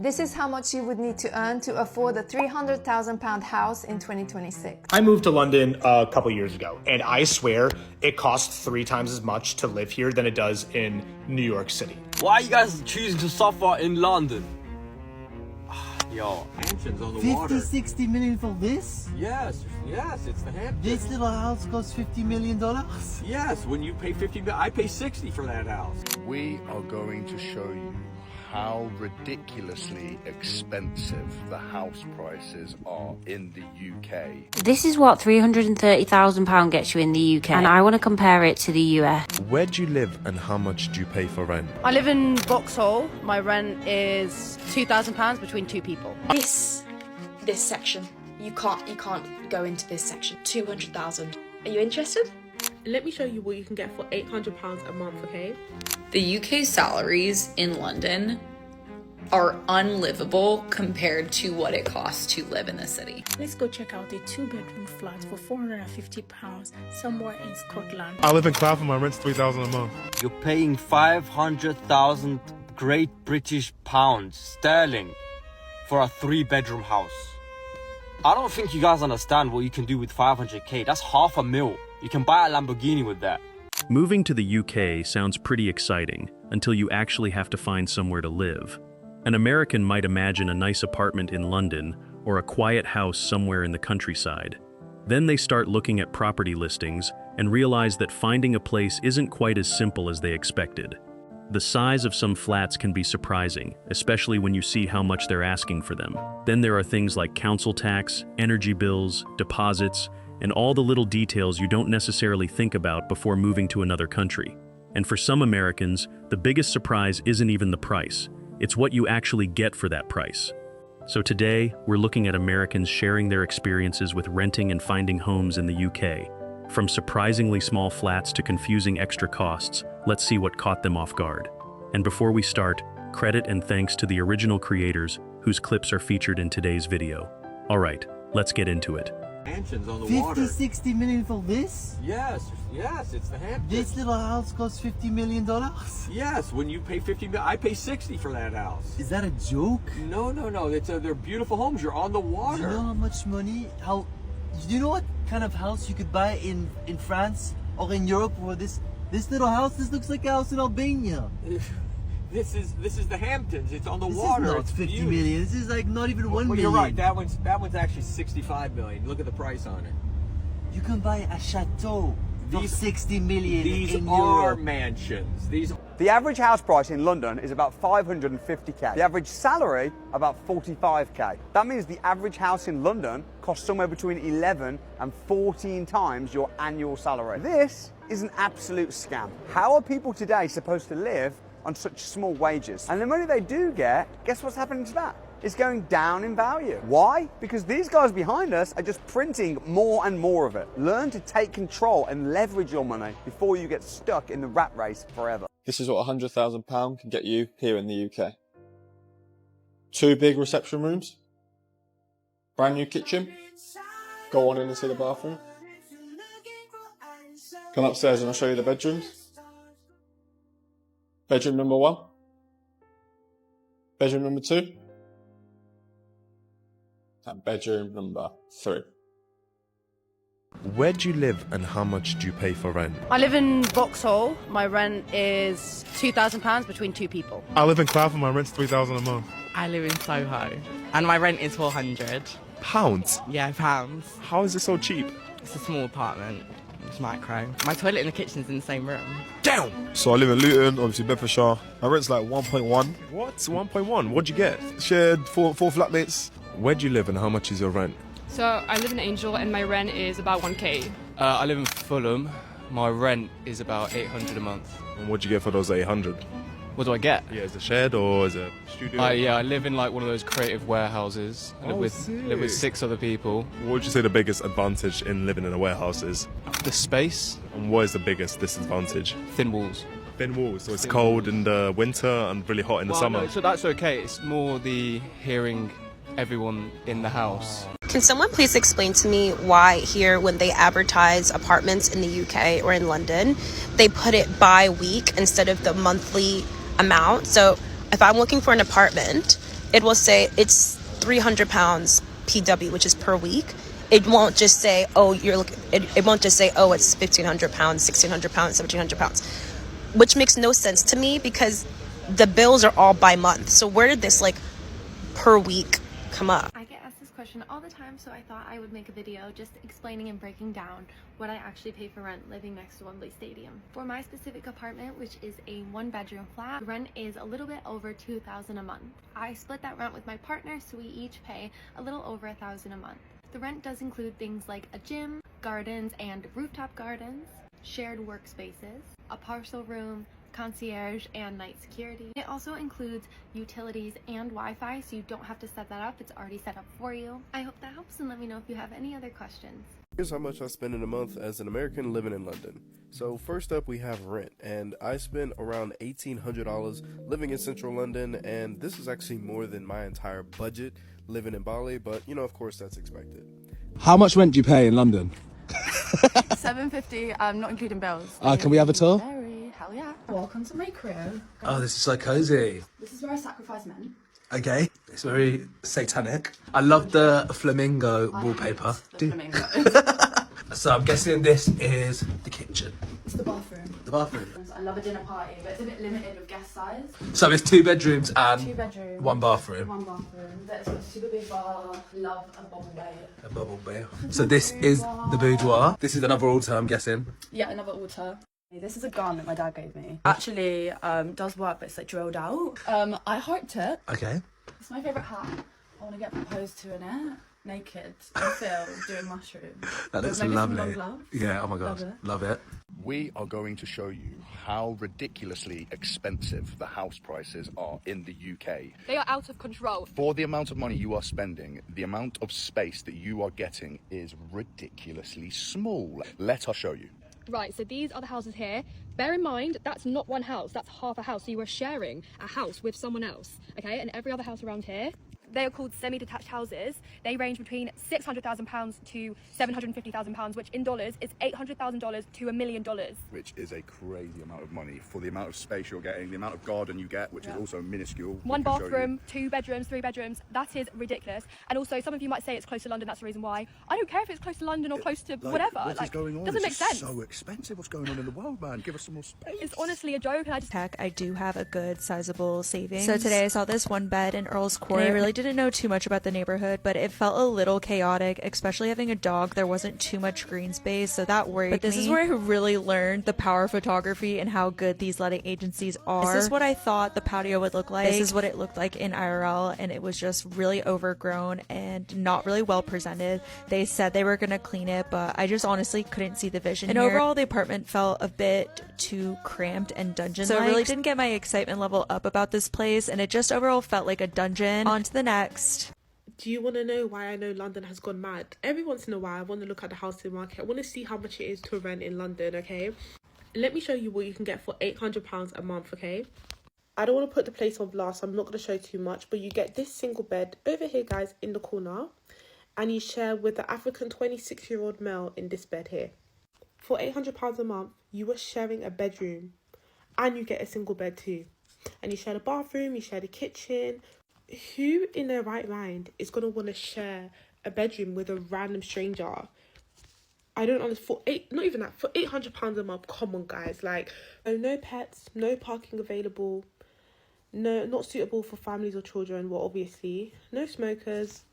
This is how much you would need to earn to afford a £300,000 house in 2026. I moved to London a couple years ago, and I swear it costs 3 times as much to live here than it does in New York City. Why are you guys choosing to suffer in London? Yo, Mansions on the 50, water. 60 million for this? Yes, it's the Hamptons. This little house costs $50 million? Yes, when you pay 50, I pay 60 for that house. We are going to show you how ridiculously expensive the house prices are in the UK. This is what £330,000 gets you in the UK, and I want to compare it to the US. Where do you live and how much do you pay for rent? I live in Vauxhall. My rent is £2,000 between 2 people. This section, you can't go into this section. 200,000. Are you interested? Let me show you what you can get for £800 a month, okay? The UK salaries in London are unlivable compared to what it costs to live in the city. Let's go check out a 2-bedroom flat for £450 somewhere in Scotland. I live in Clapham, my rent's £3,000 a month. you're paying 500,000 Great British pounds sterling for a 3-bedroom house. I don't think you guys understand what you can do with 500k. That's $500,000. You can buy a Lamborghini with that. Moving to the UK sounds pretty exciting until you actually have to find somewhere to live. An American might imagine a nice apartment in London or a quiet house somewhere in the countryside. Then they start looking at property listings and realize that finding a place isn't quite as simple as they expected. The size of some flats can be surprising, especially when you see how much they're asking for them. Then there are things like council tax, energy bills, deposits, and all the little details you don't necessarily think about before moving to another country. And for some Americans, the biggest surprise isn't even the price. It's what you actually get for that price. So today, we're looking at Americans sharing their experiences with renting and finding homes in the UK. From surprisingly small flats to confusing extra costs, let's see what caught them off guard. And before we start, credit and thanks to the original creators whose clips are featured in today's video. All right, let's get into it. Mansions on the 50, water. 60 million for this? Yes, it's the Hamptons. This little house costs $50 million? Yes, when you pay 50, I pay 60 for that house. Is that a joke? No. They're beautiful homes. You're on the water. Do you know how much money? Do you know what kind of house you could buy in France or in Europe for this little house? This looks like a house in Albania. This is the Hamptons. It's on the This water. is not It's 50 beautiful. million. This is like not even 1 Well, million. you're right. That one's actually 65 million. Look at the price on it. You can buy a chateau for 60 million These in are Europe. mansions. The average house price in London is about 550k. The average salary about 45k. That means the average house in London costs somewhere between 11 and 14 times your annual salary. This is an absolute scam. How are people today supposed to live on such small wages? And the money they do get, guess what's happening to that? It's going down in value. Why? Because these guys behind us are just printing more and more of it. Learn to take control and leverage your money before you get stuck in the rat race forever. This is what £100,000 can get you here in the UK. 2 big reception rooms, brand new kitchen. Go on in and see the bathroom. Come upstairs and I'll show you the bedrooms. Bedroom number 1. Bedroom number 2. And bedroom number 3. Where do you live and how much do you pay for rent? I live in Vauxhall. My rent is £2,000 between 2 people. I live in Clapham, my rent's £3,000 a month. I live in Soho and my rent is £400. Pounds? Yeah, pounds. How is it so cheap? It's a small apartment. It's micro. My toilet and the kitchen's in the same room. Down! So I live in Luton, obviously Bedfordshire. My rent's like 1.1. What? 1.1? What'd you get? Shared four flatmates. Where do you live and how much is your rent? So I live in Angel and my rent is about 1k. I live in Fulham. My rent is about 800 a month. And what'd you get for those 800? What do I get? Yeah, is it shared or is it studio? Yeah, I live in like one of those creative warehouses. I live with 6 other people. What would you say the biggest advantage in living in a warehouse is? The space. And what is the biggest disadvantage? Thin walls. Thin walls, so it's cold in the winter and really hot in the summer. No, so that's okay. It's more the hearing everyone in the house. Can someone please explain to me why here, when they advertise apartments in the UK or in London, they put it by week instead of the monthly amount? So if I'm looking for an apartment it will say it's £300 PW, which is per week. It won't just say, oh, it won't just say, oh, it's £1,500, £1,600, £1,700, which makes no sense to me because the bills are all by month. So where did this like per week come up? I get asked this question all the time, so I thought I would make a video just explaining and breaking down what I actually pay for rent living next to Wembley Stadium. For my specific apartment, which is a 1-bedroom flat, rent is a little bit over $2,000 a month. I split that rent with my partner, so we each pay a little over $1,000 a month. The rent does include things like a gym, gardens and rooftop gardens, shared workspaces, a parcel room, concierge, and night security. It also includes utilities and Wi-Fi, so you don't have to set that up. It's already set up for you. I hope that helps, and let me know if you have any other questions. Here's how much I spend in a month as an American living in London. So first up we have rent, and I spend around $1,800 living in central London, and this is actually more than my entire budget living in Bali, but you know, of course that's expected. How much rent do you pay in London? $750, not including bills. Can we have a tour? Hell yeah. Welcome to my crib. Oh, this is so cozy. This is where I sacrifice men. Okay, it's very satanic. I love the flamingo wallpaper. So I'm guessing this is the kitchen. It's the bathroom. The bathroom. I love a dinner party, but it's a bit limited with guest size. So it's 2 bedrooms and 2 bedrooms, 1 bathroom. 1 bathroom. There's a super big bar. Love a bubble bath. A bubble bath. So this is the boudoir. This is another altar, I'm guessing. Yeah, another altar. This is a garment my dad gave me. Actually, does work, but it's like drilled out. I hyped it. Okay. It's my favourite hat. I want to get proposed to in it, naked, in a field, doing mushrooms. That looks lovely. Yeah, oh my god, love it. We are going to show you how ridiculously expensive the house prices are in the UK. They are out of control. For the amount of money you are spending, the amount of space that you are getting is ridiculously small. Let us show you. Right, so these are the houses here. Bear in mind, that's not one house, that's half a house. So you are sharing a house with someone else, okay? And every other house around here, they are called semi-detached houses. They range between £600,000 to £750,000, which in dollars is $800,000 to $1 million. Which is a crazy amount of money for the amount of space you're getting, the amount of garden you get, which is also minuscule. 1 bathroom, 2 bedrooms, 3 bedrooms. That is ridiculous. And also, some of you might say it's close to London. That's the reason why. I don't care if it's close to London or close to whatever. What is going on? Doesn't make sense. So expensive. What's going on in the world, man? Give us some more space. It's honestly a joke. And I do have a good sizable savings. So today I saw this 1 bed in Earl's Court. And I really didn't know too much about the neighborhood, but it felt a little chaotic, especially having a dog. There wasn't too much green space, so that worried me. But this is where I really learned the power of photography and how good these letting agencies are. This is what I thought the patio would look like. This is what it looked like in IRL, and it was just really overgrown and not really well presented. They said they were gonna clean it, but I just honestly couldn't see the vision. And overall, the apartment felt a bit too cramped and dungeon-like. So it really didn't get my excitement level up about this place, and it just overall felt like a dungeon. On to the next. Do you want to know why I know London has gone mad? Every once in a while, I want to look at the housing market. I want to see how much it is to rent in London, okay? Let me show you what you can get for £800 a month, okay? I don't want to put the place on blast. I'm not going to show too much, but you get this single bed over here, guys, in the corner. And you share with the African 26-year-old male in this bed here. For £800 a month, you are sharing a bedroom. And you get a single bed too. And you share the bathroom, you share the kitchen. Who in their right mind is going to want to share a bedroom with a random stranger? I don't understand. Not even that, for £800 a month, come on guys. Like, no pets, no parking available, no, not suitable for families or children, well obviously, no smokers.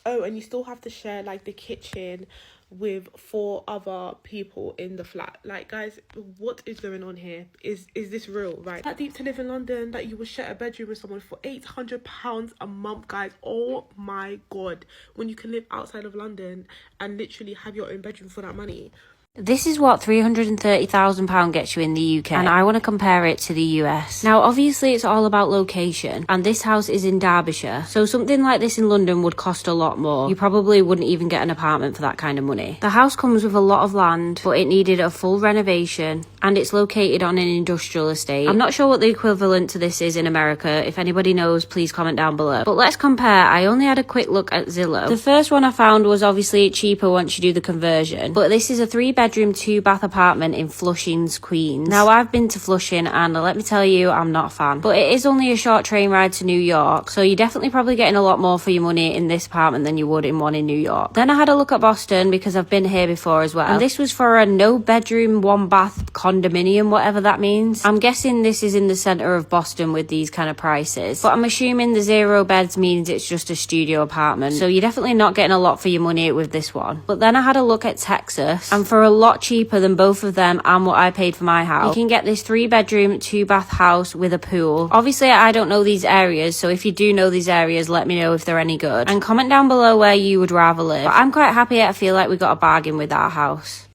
Oh, and you still have to share like the kitchen with 4 other people in the flat. Like, guys, what is going on here? Is this real? Right, that deep to live in London, that you would share a bedroom with someone for £800 a month, guys. Oh my god, when you can live outside of London and literally have your own bedroom for that money. This is what £330,000 gets you in the UK, and I want to compare it to the US. Now, obviously, it's all about location, and this house is in Derbyshire, so something like this in London would cost a lot more. You probably wouldn't even get an apartment for that kind of money. The house comes with a lot of land, but it needed a full renovation. and it's located on an industrial estate. I'm not sure what the equivalent to this is in America. If anybody knows, please comment down below. But let's compare. I only had a quick look at Zillow. The first one I found was obviously cheaper once you do the conversion, but this is a 3-bedroom 2-bath apartment in Flushing, Queens. Now I've been to Flushing and let me tell you, I'm not a fan, but it is only a short train ride to New York, so you're definitely probably getting a lot more for your money in this apartment than you would in one in New York. Then I had a look at Boston because I've been here before as well, and this was for a no-bedroom 1-bath condominium, whatever that means. I'm guessing this is in the center of Boston with these kind of prices, but I'm assuming the 0 beds means it's just a studio apartment, so you're definitely not getting a lot for your money with this one. But then I had a look at Texas, and for a lot cheaper than both of them and what I paid for my house, you can get this 3-bedroom 2-bath house with a pool. Obviously I don't know these areas, so if you do know these areas, let me know if they're any good, and comment down below where you would rather live. But I'm quite happy. I feel like we got a bargain with our house.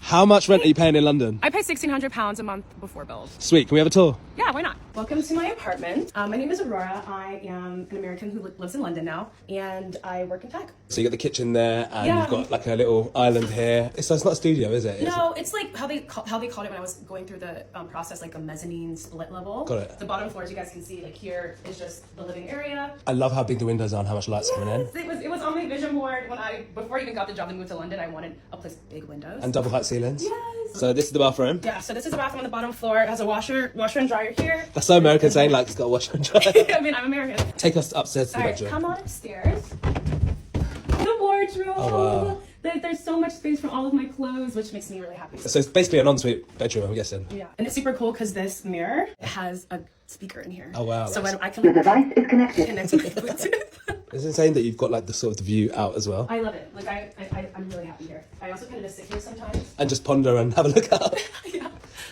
How much rent are you paying in London? I pay £1,600 a month before bills. Sweet, can we have a tour? Yeah, why not? Welcome to my apartment. My name is Aurora. I am an American who lives in London now, and I work in tech. So you got the kitchen there, and Yeah. you've got like a little island here. So it's not a studio, is it? No, it's like how they called it when I was going through the process, like a mezzanine split level. Got it. The bottom floor, as you guys can see, like here is just the living area. I love how big the windows are and how much light's coming in. It was on my vision board when before I even got the job to move to London. I wanted a place with big windows. And double height ceilings. Yes. So this is the bathroom. Yeah, so this is the bathroom on the bottom floor. It has a washer and dryer here. That's so American saying like it's got a washer and dryer. I mean, I'm American. Take us upstairs to the All right, bedroom. come on upstairs. The wardrobe. Oh, wow. There's so much space for all of my clothes, which makes me really happy. So it's basically an ensuite bedroom, I'm guessing. Yeah, and it's super cool because this mirror has a speaker in here. Oh wow. So when I can your device is connected to Bluetooth. It's insane that you've got like the sort of the view out as well. I love it. Like I'm really happy here. I also kind of just sit here sometimes. And just ponder and have a look out.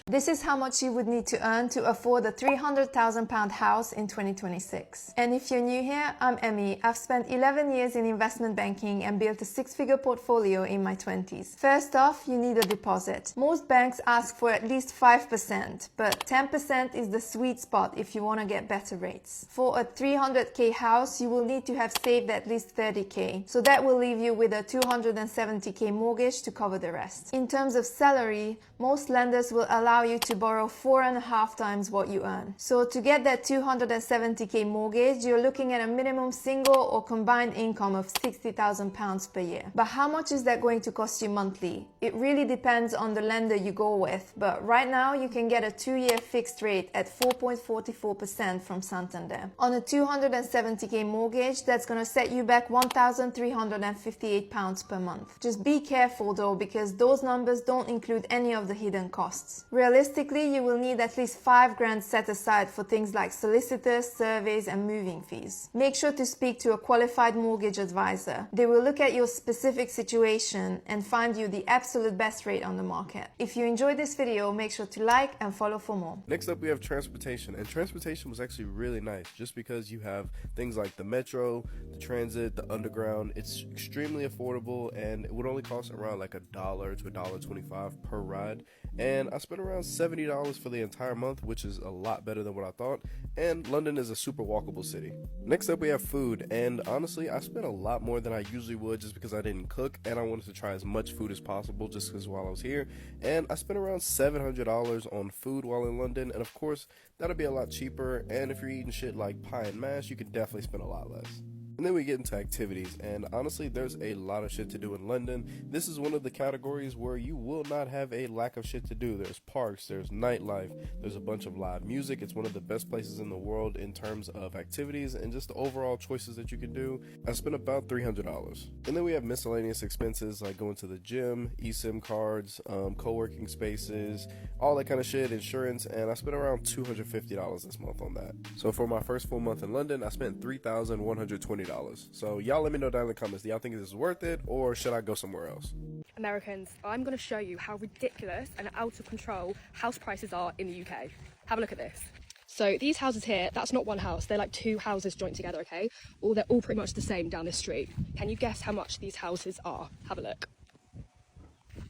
This is how much you would need to earn to afford a £300,000 house in 2026. And if you're new here, I'm Emmy. I've spent 11 years in investment banking and built a 6-figure portfolio in my 20s. First off, you need a deposit. Most banks ask for at least 5%, but 10% is the sweet spot if you want to get better rates. For a 300k house, you will need to have saved at least 30k. So that will leave you with a 270k mortgage to cover the rest. In terms of salary, most lenders will allow you to borrow 4.5 times what you earn. So to get that 270k mortgage, you're looking at a minimum single or combined income of £60,000 per year. But how much is that going to cost you monthly? It really depends on the lender you go with, but right now you can get a 2-year fixed rate at 4.44% from Santander. On a 270k mortgage, that's going to set you back £1,358 per month. Just be careful though, because those numbers don't include any of the hidden costs. Realistically, you will need at least $5,000 set aside for things like solicitors, surveys, and moving fees. Make sure to speak to a qualified mortgage advisor. They will look at your specific situation and find you the absolute best rate on the market. If you enjoyed this video, make sure to like and follow for more. Next up we have transportation, and transportation was actually really nice just because you have things like the metro, the transit, the underground. It's extremely affordable and it would only cost around like $1 to $1.25 per ride, and I spent around $70 for the entire month, which is a lot better than what I thought, and London is a super walkable city. Next up we have food, and honestly I spent a lot more than I usually would just because I didn't cook and I wanted to try as much food as possible just because while I was here, and I spent around $700 on food while in London, and of course that'll be a lot cheaper, and if you're eating shit like pie and mash, you could definitely spend a lot less. And then we get into activities, and honestly there's a lot of shit to do in London. This is one of the categories where you will not have a lack of shit to do. There's parks, there's nightlife, there's a bunch of live music. It's one of the best places in the world in terms of activities and just the overall choices that you can do. I spent about $300. And then we have miscellaneous expenses like going to the gym, eSIM cards, co-working spaces, all that kind of shit, insurance, and I spent around $250 this month on that. So for my first full month in London, I spent $3,120. So y'all let me know down in the comments, do y'all think this is worth it, or should I go somewhere else? Americans, I'm going to show you how ridiculous and out of control house prices are in the UK. Have a look at this. So these houses here, that's not one house, they're like 2 houses joined together, okay? They're all pretty much the same down this street. Can you guess how much these houses are? Have a look.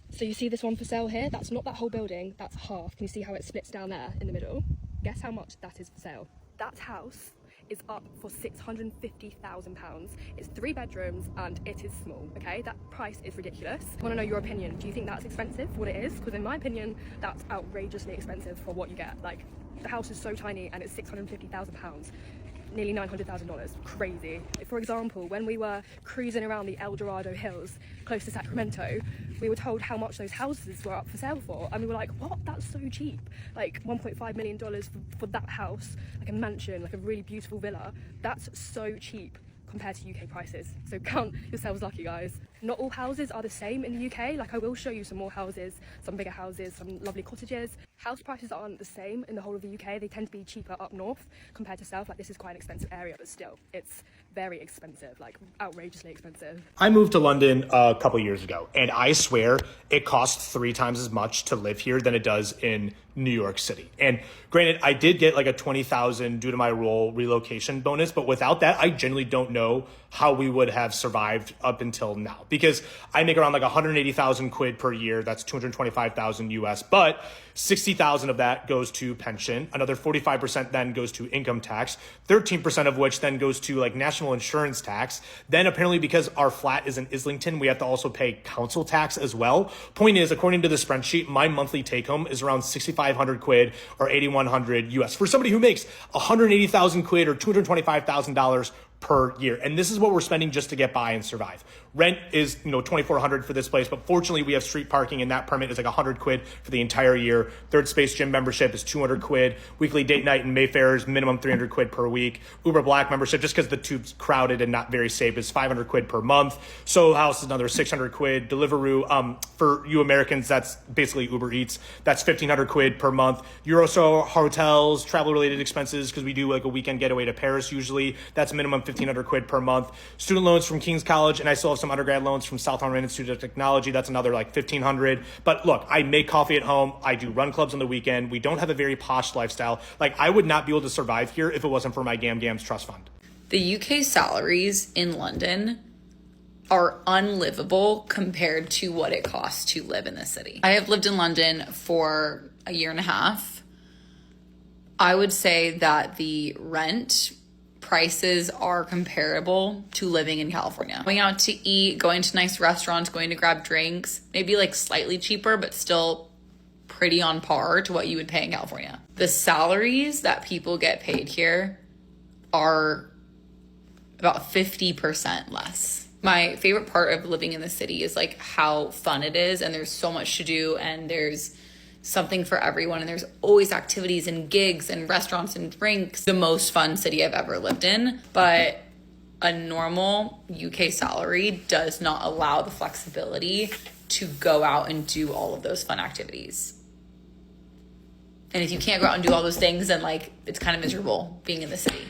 So you see this one for sale here? That's not that whole building, that's half. Can you see how it splits down there in the middle? Guess how much that is for sale? That house is up for £650,000. It's 3 bedrooms and it is small, okay? That price is ridiculous. I want to know your opinion. Do you think that's expensive for what it is? Because in my opinion, that's outrageously expensive for what you get. Like, the house is so tiny and it's £650,000. Nearly $900,000. Crazy. For example, when we were cruising around the El Dorado Hills close to Sacramento, we were told how much those houses were up for sale for, and we were like, what? That's so cheap. Like $1.5 million for that house, like a mansion, like a really beautiful villa. That's so cheap compared to UK prices. So count yourselves lucky, guys. Not all houses are the same in the UK. Like, I will show you some more houses, some bigger houses, some lovely cottages. House prices aren't the same in the whole of the UK. They tend to be cheaper up north compared to south. Like, this is quite an expensive area, but still, it's very expensive, like outrageously expensive. I moved to London a couple years ago, and I swear it costs 3 times as much to live here than it does in New York City. And granted, I did get like a $20,000 due to my role relocation bonus, but without that, I genuinely don't know how we would have survived up until now, because I make around like 180,000 quid per year. That's 225,000 US, but 60,000 of that goes to pension. Another 45% then goes to income tax, 13% of which then goes to like national insurance tax. Then apparently, because our flat is in Islington, we have to also pay council tax as well. Point is, according to the spreadsheet, my monthly take home is around 6,500 quid or 8,100 US for somebody who makes 180,000 quid or $225,000 per year. And this is what we're spending just to get by and survive. Rent is, $2,400 for this place, but fortunately we have street parking, and that permit is like 100 quid for the entire year. Third Space gym membership is 200 quid. Weekly date night in Mayfair is minimum 300 quid per week. Uber Black membership, just because the tube's crowded and not very safe, is 500 quid per month. Soho House is another 600 quid. Deliveroo, for you Americans, that's basically Uber Eats. That's 1,500 quid per month. Eurostar hotels, travel related expenses, because we do like a weekend getaway to Paris usually. That's minimum 1,500 quid per month. Student loans from King's College, and I still have some undergrad loans from Southern Institute of Technology. That's another like 1,500. But look, I make coffee at home. I do run clubs on the weekend. We don't have a very posh lifestyle. Like, I would not be able to survive here if it wasn't for my Gam Gams trust fund. The UK salaries in London are unlivable compared to what it costs to live in the city. I have lived in London for a year and a half. I would say that the rent prices are comparable to living in California. Going out to eat, going to nice restaurants, going to grab drinks, maybe like slightly cheaper, but still pretty on par to what you would pay in California. The salaries that people get paid here are about 50% less. My favorite part of living in the city is like how fun it is, and there's so much to do, and there's something for everyone, and there's always activities and gigs and restaurants and drinks. The most fun city I've ever lived in, but a normal UK salary does not allow the flexibility to go out and do all of those fun activities. And if you can't go out and do all those things, then like it's kind of miserable being in the city.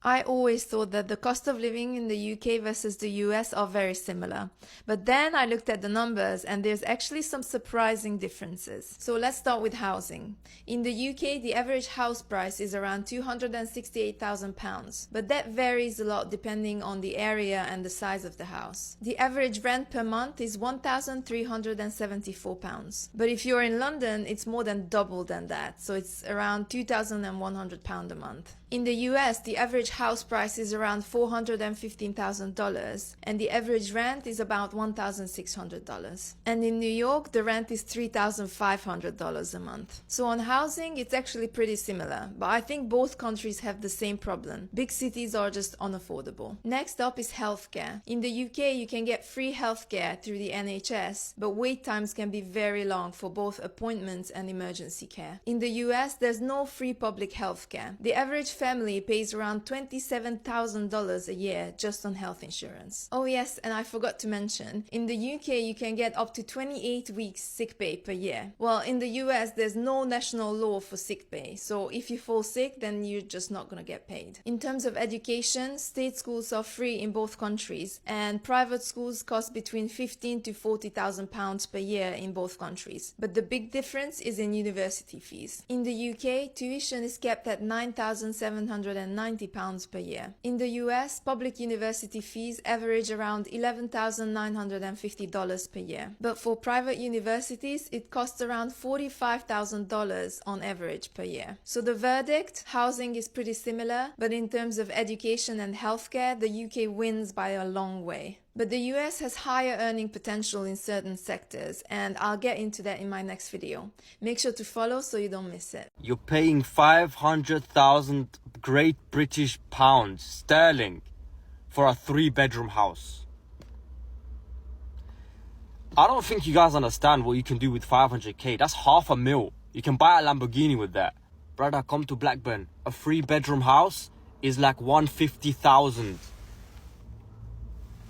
I always thought that the cost of living in the UK versus the US are very similar. But then I looked at the numbers, and there's actually some surprising differences. So let's start with housing. In the UK, the average house price is around £268,000, but that varies a lot depending on the area and the size of the house. The average rent per month is £1,374. But if you're in London, it's more than double than that. So it's around £2,100 a month. In the US, the average house price is around $415,000, and the average rent is about $1,600. And in New York, the rent is $3,500 a month. So on housing, it's actually pretty similar, but I think both countries have the same problem. Big cities are just unaffordable. Next up is healthcare. In the UK, you can get free healthcare through the NHS, but wait times can be very long for both appointments and emergency care. In the US, there's no free public healthcare. The average family pays around $27,000 a year just on health insurance. Oh yes, and I forgot to mention, in the UK you can get up to 28 weeks sick pay per year. Well, in the US there's no national law for sick pay, so if you fall sick then you're just not gonna get paid. In terms of education, state schools are free in both countries, and private schools cost between £15,000 to £40,000 per year in both countries. But the big difference is in university fees. In the UK, tuition is kept at £9,700 £11,790 per year. In the US, public university fees average around $11,950 per year. But for private universities, it costs around $45,000 on average per year. So the verdict, housing is pretty similar, but in terms of education and healthcare, the UK wins by a long way. But the US has higher earning potential in certain sectors, and I'll get into that in my next video. Make sure to follow so you don't miss it. You're paying 500,000 Great British pounds sterling for a 3-bedroom house. I don't think you guys understand what you can do with 500k. That's $500,000. You can buy a Lamborghini with that. Brother, come to Blackburn. A 3-bedroom house is like 150,000.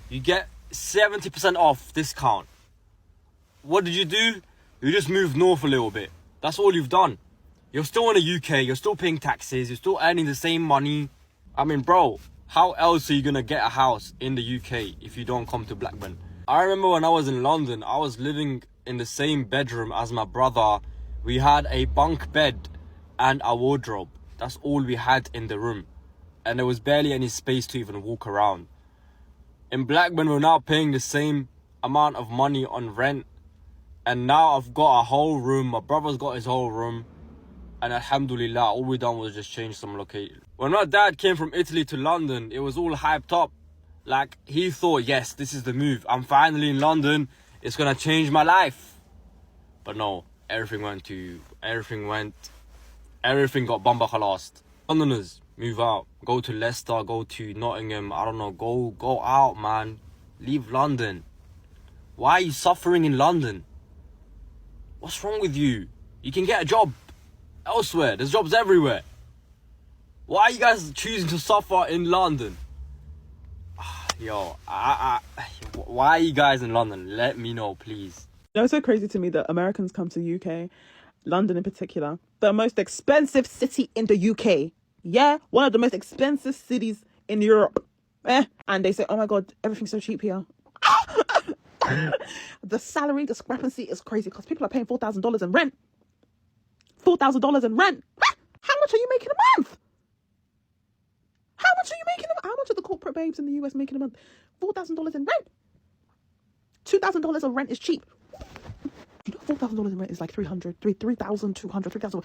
You get 70% off discount. What did you do? You just moved north a little bit. That's all you've done. You're still in the UK, you're still paying taxes, you're still earning the same money. I mean, bro, how else are you gonna get a house in the UK if you don't come to Blackburn? I remember when I was in London, I was living in the same bedroom as my brother. We had a bunk bed and a wardrobe. That's all we had in the room. And there was barely any space to even walk around. In Blackburn, we're now paying the same amount of money on rent. And now I've got a whole room. My brother's got his whole room. And alhamdulillah, all we done was just change some location. When my dad came from Italy to London, it was all hyped up. Like, he thought, yes, this is the move. I'm finally in London. It's gonna change my life. But no, everything got bamba khalast. Londoners, move out. Go to Leicester, go to Nottingham. I don't know, go out, man. Leave London. Why are you suffering in London? What's wrong with you? You can get a job elsewhere. There's jobs everywhere. Why are you guys choosing to suffer in London? Yo, why are you guys in London? Let me know, please. You know, it's so crazy to me that Americans come to the UK, London in particular, the most expensive city in the UK. Yeah, one of the most expensive cities in Europe. And they say, oh my God, everything's so cheap here. The salary discrepancy is crazy because people are paying $4,000 in rent. $4,000 in rent. How much are you making a month? How much are the corporate babes in the US making a month? $4,000 in rent. $2,000 of rent is cheap. You know, $4,000 in rent is like $3,200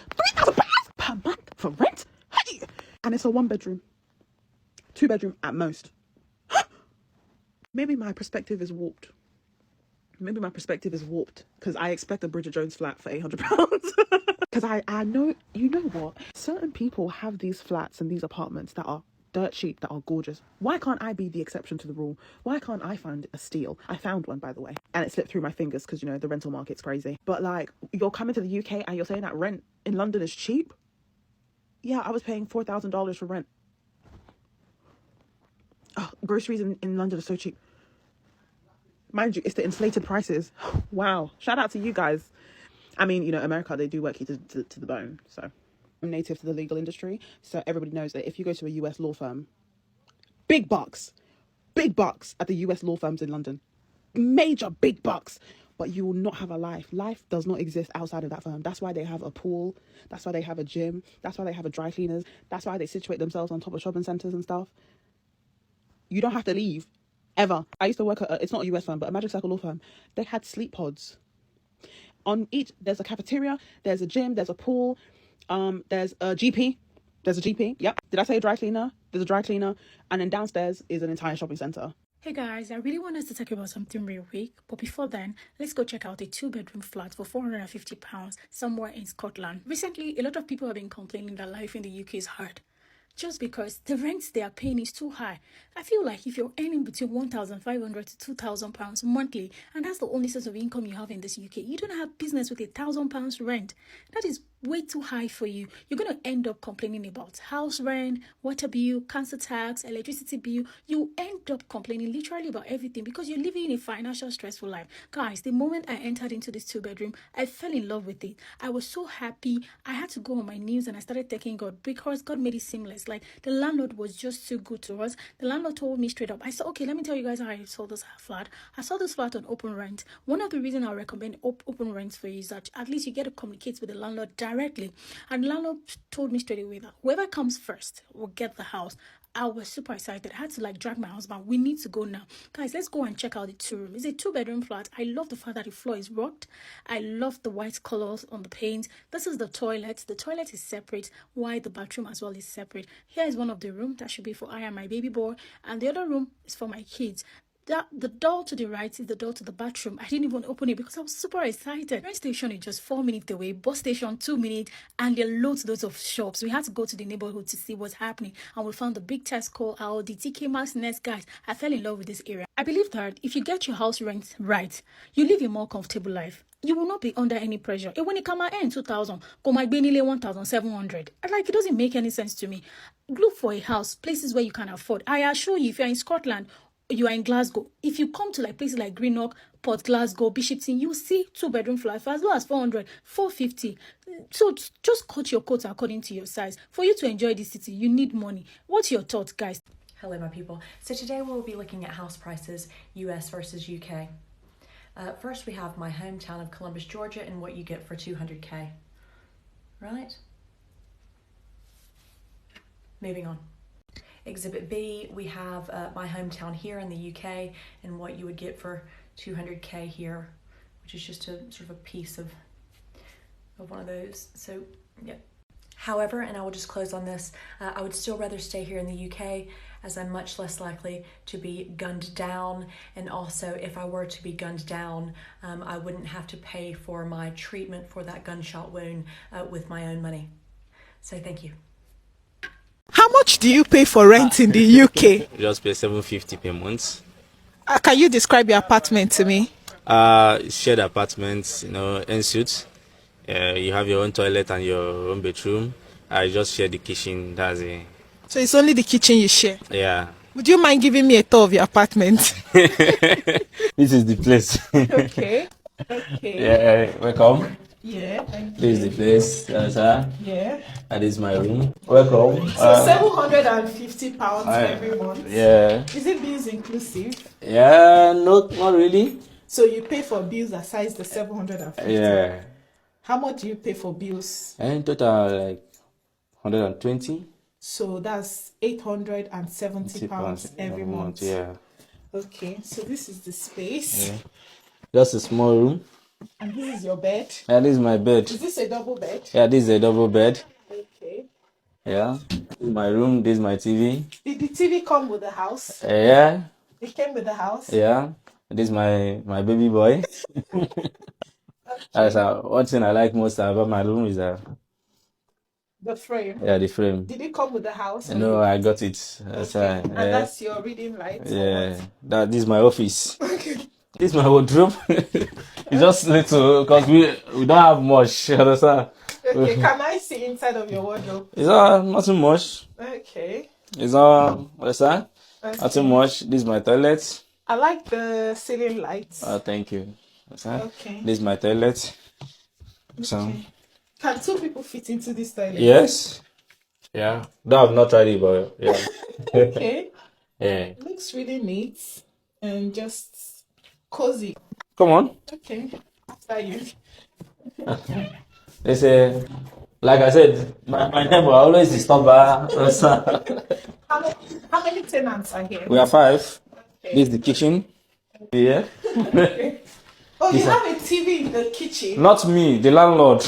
per month for rent. Hey! And it's a 1-bedroom, 2-bedroom at most. Maybe my perspective is warped. Because I expect a Bridget Jones flat for £800. Because I know, you know what? Certain people have these flats and these apartments that are dirt cheap, that are gorgeous. Why can't I be the exception to the rule? Why can't I find a steal? I found one, by the way, and it slipped through my fingers because, you know, the rental market's crazy. But like, you're coming to the UK and you're saying that rent in London is cheap? Yeah, I was paying $4,000 for rent. Oh, groceries in London are so cheap. Mind you, it's the inflated prices. Wow. Shout out to you guys. I mean, you know, America, they do work you to the bone. So I'm native to the legal industry. So everybody knows that if you go to a US law firm, big bucks at the US law firms in London. Major big bucks. But you will not have a life. Life does not exist outside of that firm. That's why they have a pool. That's why they have a gym. That's why they have a dry cleaners. That's why they situate themselves on top of shopping centres and stuff. You don't have to leave. Ever. I used to work at, it's not a US firm, but a Magic Circle law firm. They had sleep pods. On each, there's a cafeteria, there's a gym, there's a pool, there's a GP. There's a GP, yep. Did I say a dry cleaner? There's a dry cleaner. And then downstairs is an entire shopping centre. Hey guys, I really want us to talk about something real quick, but before then, let's go check out a 2-bedroom flat for £450 somewhere in Scotland. Recently, a lot of people have been complaining that life in the UK is hard. Just because the rents they are paying is too high. I feel like if you're earning between £1,500 to £2,000 monthly, and that's the only source of income you have in this UK, you don't have business with £1,000 rent. That is way too high for you. You're going to end up complaining about house rent, water bill, council tax, electricity bill. You end up complaining literally about everything because you're living in a financial stressful life. Guys, the moment I entered into this 2-bedroom, I fell in love with it. I was so happy. I had to go on my knees and I started thanking God because God made it seamless. Like, the landlord was just too good to us. The landlord told me straight up. I said, okay, let me tell you guys how I saw this flat. I saw this flat on open rent. One of the reasons I recommend open rents for you is that at least you get to communicate with the landlord directly directly. And the landlord told me straight away that whoever comes first will get the house. I was super excited. I had to like drag my husband. We need to go now. Guys, let's go and check out the 2-room. It's a 2-bedroom flat. I love the fact that the floor is rocked. I love the white colors on the paint. This is the toilet. The toilet is separate, while the bathroom as well is separate. Here is one of the rooms that should be for I and my baby boy. And the other room is for my kids. The door to the right is the door to the bathroom. I didn't even open it because I was super excited. Train station is just 4 minutes away, bus station 2 minutes, and there are loads of shops. We had to go to the neighborhood to see what's happening, and we found the big Tesco, Aldi, TK Maxx, Nest. Guys, I fell in love with this area. I believe that if you get your house rent right, you live a more comfortable life. You will not be under any pressure. When it come out in 2000, go my benile 1,700. Like, it doesn't make any sense to me. Look for a house, places where you can afford. I assure you, if you're in Scotland, you are in Glasgow, if you come to like places like Greenock, Port Glasgow, Bishopton, you see 2-bedroom flat for as low as 400, 450. So just cut your coat according to your size. For you to enjoy this city, you need money. What's your thoughts, guys? Hello, my people. So today we'll be looking at house prices, US versus UK. First, we have my hometown of Columbus, Georgia, and what you get for 200K. Right? Moving on. Exhibit B, we have my hometown here in the UK and what you would get for 200K here, which is just a sort of a piece of one of those. So, yeah. However, and I will just close on this, I would still rather stay here in the UK as I'm much less likely to be gunned down. And also, if I were to be gunned down, I wouldn't have to pay for my treatment for that gunshot wound with my own money. So thank you. How much do you pay for rent in the UK? Just pay $750 per month. Can you describe your apartment to me? Shared apartments, en suite. You have your own toilet and your own bedroom. I just share the kitchen. That's it. So it's only the kitchen you share? Yeah. Would you mind giving me a tour of your apartment? This is the place. Okay. Okay. Yeah, welcome. Yeah, thank you. This is the place, sir. Yeah. And this is my room. Welcome. So £750 every month. Yeah. Is it bills inclusive? Yeah, not really. So you pay for bills aside the 750. Yeah. How much do you pay for bills? In total, like 120. So that's £870 every month. Yeah. Okay, so this is the space. Yeah. Just a small room. And this is your bed? Yeah, this is my bed. Is this a double bed? Yeah, this is a double bed. Okay. Yeah. This is my room. This is my TV. Did the TV come with the house? Yeah. It came with the house? Yeah. This is my baby boy. Okay. One thing I like most about my room is the frame. Yeah, the frame. Did it come with the house? No, I got it. That's okay. And that's your reading light? Yeah. This is my office. Okay. This is my wardrobe. It's just little because we don't have much. Understand? Okay, can I see inside of your wardrobe? It's not too much. Okay. It's understand? Okay. Not too much. This is my toilet. I like the ceiling lights. Thank you. Understand? Okay. This is my toilet. So. Okay. Can 2 people fit into this toilet? Yes. Yeah. Though I've not tried it, but yeah. Okay. Yeah. Looks really neat and just cozy. Come on. Okay. After you. They say, like I said, my neighbor always disturb her. How many tenants are here? We are 5. Okay. This is the kitchen. Yeah. Okay. Oh, you have a TV in the kitchen? Not me, the landlord.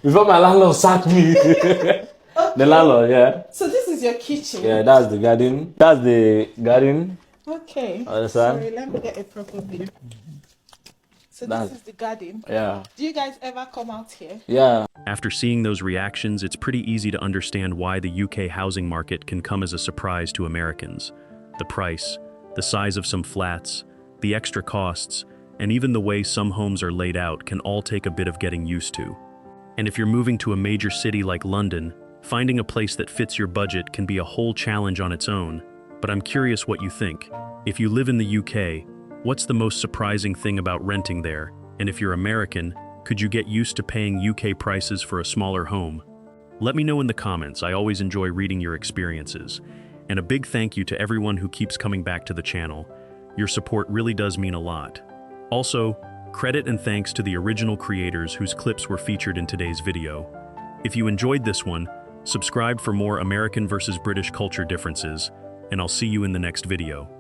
Before my landlord sacked me. Okay. The landlord, yeah. So this is your kitchen? Yeah, that's the garden. That's the garden. Okay. Understand? Sorry, let me get a proper view. So this is the garden? Yeah. Do you guys ever come out here? Yeah. After seeing those reactions, it's pretty easy to understand why the UK housing market can come as a surprise to Americans. The price, the size of some flats, the extra costs, and even the way some homes are laid out can all take a bit of getting used to. And if you're moving to a major city like London, finding a place that fits your budget can be a whole challenge on its own. But I'm curious what you think. If you live in the UK, what's the most surprising thing about renting there? And if you're American, could you get used to paying UK prices for a smaller home? Let me know in the comments. I always enjoy reading your experiences. And a big thank you to everyone who keeps coming back to the channel. Your support really does mean a lot. Also, Credit and thanks to the original creators whose clips were featured in today's video. If you enjoyed this one, subscribe for more American versus British culture differences, and I'll see you in the next video.